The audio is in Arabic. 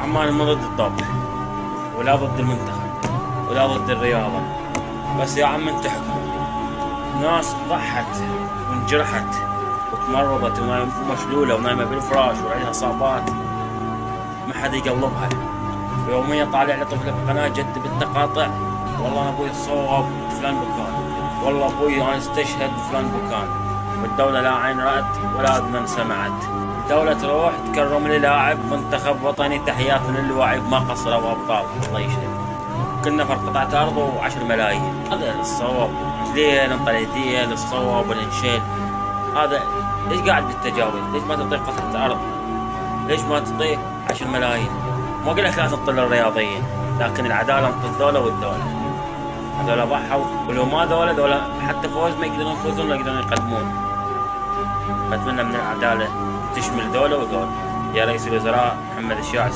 عمان مو ضد الطبع ولا ضد المنتخب ولا ضد الرياضة، بس يا عم انت حكم ناس ضحت وانجرحت وتمرضت ومشلولة ونايمة بالفراش وعليها إصابات ما حد يقلبها، ويوميا طالع لي طفل بقناة جد بالتقاطع، والله أنا أبوي صوب بفلان مكان، والله أبوي أنا استشهد بفلان مكان، والدولة لا عين رأت ولا أذن سمعت. الدولة تروح تكرم لي لاعب منتخب وطني، تحيات من الواعب ما قصروا أبطال الله يشهد، كنا في قطعة أرض و10 ملايين. هذا الصواب ليه ننطلع ديل الصواب وننشل؟ هذا ليش قاعد بالتجاوز؟ ليش ما تعطيه قطعة أرض؟ ليش ما تعطيه 10 ملايين؟ ما أقول لك لا تنطل الرياضيين، لكن العدالة انطل الدولة والدولة. هذول ضحوا، ولو ما دولة حتى فوز ما يقدرون يفوزون ولا يقدرون يقدمون. أتمنى من العدالة تشمل دولة ودولة. يا رئيس الوزراء محمد الشاعر.